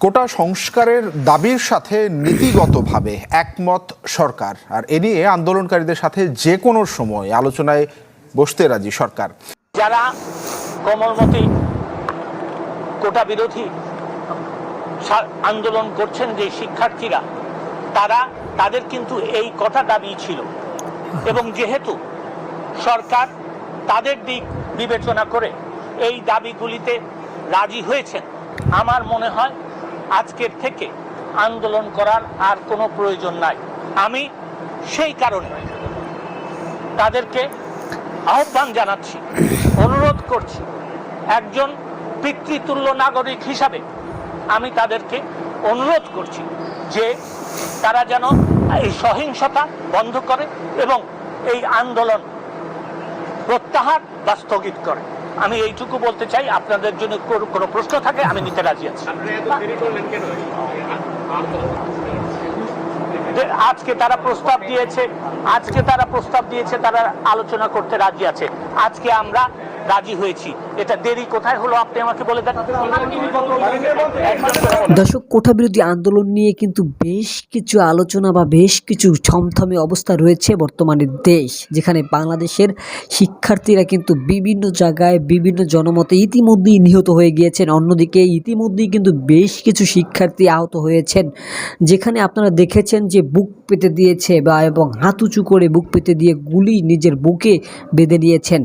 কোটা সংস্কারের দাবির সাথে নীতিগতভাবে একমত সরকার, আর এ নিয়ে আন্দোলনকারীদের সাথে যে কোনো সময় আলোচনায় বসতে রাজি সরকার। যারা কোমলমতি কোটা বিরোধী আন্দোলন করছেন, যে শিক্ষার্থীরা, তাদের কিন্তু এই কটা দাবি ছিল, এবং যেহেতু সরকার তাদের দিক বিবেচনা করে এই দাবিগুলিতে রাজি হয়েছেন, আমার মনে হয় আজকের থেকে আন্দোলন করার আর কোনো প্রয়োজন নাই। আমি সেই কারণে তাদেরকে আহ্বান জানাচ্ছি, অনুরোধ করছি, একজন পিতৃতুল্য নাগরিক হিসাবে আমি তাদেরকে অনুরোধ করছি যে তারা যেন এই সহিংসতা বন্ধ করে এবং এই আন্দোলন প্রত্যাহার বা স্থগিত করে। আমি এইটুকু বলতে চাই। আপনাদের জন্য কোনো প্রশ্ন থাকে আমি নিতে রাজি আছি। আজকে তারা প্রস্তাব দিয়েছে, তারা আলোচনা করতে রাজি আছে। আজকে আমরা রাজি হয়েছি। এটা দেরি কোথায় হলো আপনি আমাকে বলে দেন। দর্শক, কোটা বিরোধী আন্দোলন নিয়ে কিন্তু বেশ কিছু আলোচনা বা বেশ কিছু থমথমে অবস্থা রয়েছে বর্তমানে দেশ, যেখানে বাংলাদেশের শিক্ষার্থীরা কিন্তু বিভিন্ন জায়গায় বিভিন্ন জনমতে ইতিমধ্যেই নিহত হয়ে গিয়েছেন। অন্যদিকে ইতিমধ্যেই কিন্তু বেশ কিছু শিক্ষার্থী আহত হয়েছেন, যেখানে আপনারা দেখেছেন যে বুক পেতে দিয়েছে এবং হাত উঁচু করে বুক পেতে দিয়ে গুলি নিজের বুকে বেঁধে নিয়েছেন।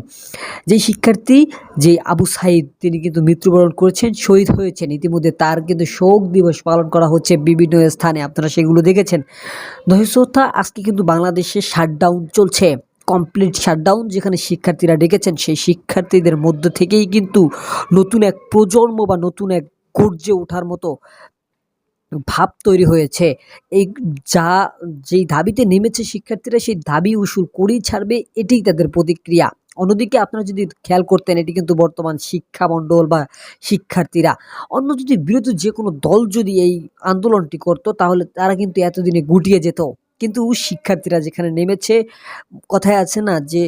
যেই শিক্ষার্থী যে আবু সাইদ, তিনি কিন্তু মৃত্যুবরণ করেছেন, শহীদ হয়েছেন। ইতিমধ্যে তার কিন্তু শোক দিবস পালন করা হচ্ছে বিভিন্ন স্থানে, আপনারা সেগুলো দেখেছেন। দর্শকতা, আজকে কিন্তু বাংলাদেশে শাটডাউন চলছে, কমপ্লিট শাটডাউন, যেখানে শিক্ষার্থীরা ডেকেছেন। সেই শিক্ষার্থীদের মধ্য থেকেই কিন্তু নতুন এক প্রজন্ম বা নতুন এক গর্জে ওঠার মতো ভাব তৈরি হয়েছে। যেই দাবিতে নেমেছে শিক্ষার্থীরা, সেই দাবি উসুল করেই ছাড়বে, এটাই তাদের প্রতিক্রিয়া। অন্যদিকে আপনারা যদি খেয়াল করতেন, এটি কিন্তু বর্তমান শিক্ষামণ্ডল বা শিক্ষার্থীরা। অন্য যদি বিরোধী যে কোনো দল যদি এই আন্দোলনটি করত, তাহলে তারা কিন্তু এতদিনে গুটিয়ে যেত। কিন্তু শিক্ষার্থীরা যেখানে নেমেছে, কথায় আছে না যে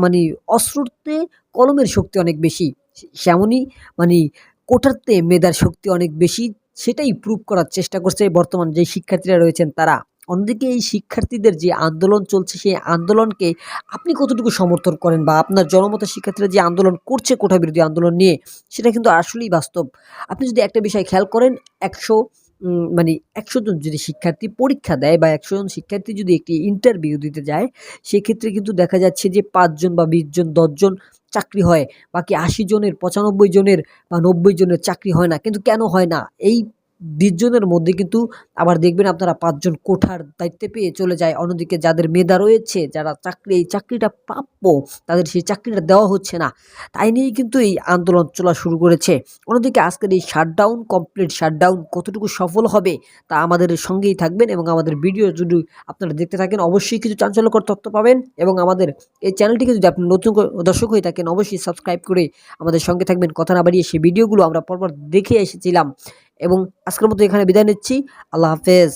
মানে অস্ত্রতে কলমের শক্তি অনেক বেশি, সেমনই মানে কোটাতে মেধার শক্তি অনেক বেশি, সেটাই প্রুভ করার চেষ্টা করছে বর্তমান যে শিক্ষার্থীরা রয়েছেন তারা। অন্যদিকে এই শিক্ষার্থীদের যে আন্দোলন চলছে, সেই আন্দোলনকে আপনি কতটুকু সমর্থন করেন, বা আপনার জনমতের শিক্ষার্থীরা যে আন্দোলন করছে কোটা বিরোধী আন্দোলন নিয়ে, সেটা কিন্তু আসলেই বাস্তব। আপনি যদি একটা বিষয় খেয়াল করেন, 100 জন যদি শিক্ষার্থী পরীক্ষা দেয় বা 100 জন শিক্ষার্থী যদি একটি ইন্টারভিউ দিতে যায়, সেক্ষেত্রে কিন্তু দেখা যাচ্ছে যে 5 জন বা 20 জন 10 জন চাকরি হয়, বাকি 80 জনের 95 জনের বা 90 জনের চাকরি হয় না। কিন্তু কেন হয় না? এই 20 জনের মধ্যে কিন্তু আবার দেখবেন আপনারা 5 জন কোঠার দায়িত্বে পেয়ে চলে যায়। অন্যদিকে যাদের মেধা রয়েছে, যারা এই চাকরিটা প্রাপ্য, তাদের সেই চাকরিটা দেওয়া হচ্ছে না। তাই নিয়েই কিন্তু এই আন্দোলন চলা শুরু করেছে। অন্যদিকে আজকের এই শাটডাউন, কমপ্লিট শাটডাউন কতটুকু সফল হবে, তা আমাদের সঙ্গেই থাকবেন এবং আমাদের ভিডিও যদি আপনারা দেখতে থাকেন, অবশ্যই কিছু চাঞ্চল্যকর তথ্য পাবেন। এবং আমাদের এই চ্যানেলটিকে যদি আপনি নতুন দর্শক হয়ে থাকেন, অবশ্যই সাবস্ক্রাইব করে আমাদের সঙ্গে থাকবেন। কথা না বাড়িয়ে সেই ভিডিওগুলো আমরা পরপর দেখে এসেছিলাম, এবং আজকের মতো এখানে বিদায় নিচ্ছি। আল্লাহ হাফেজ।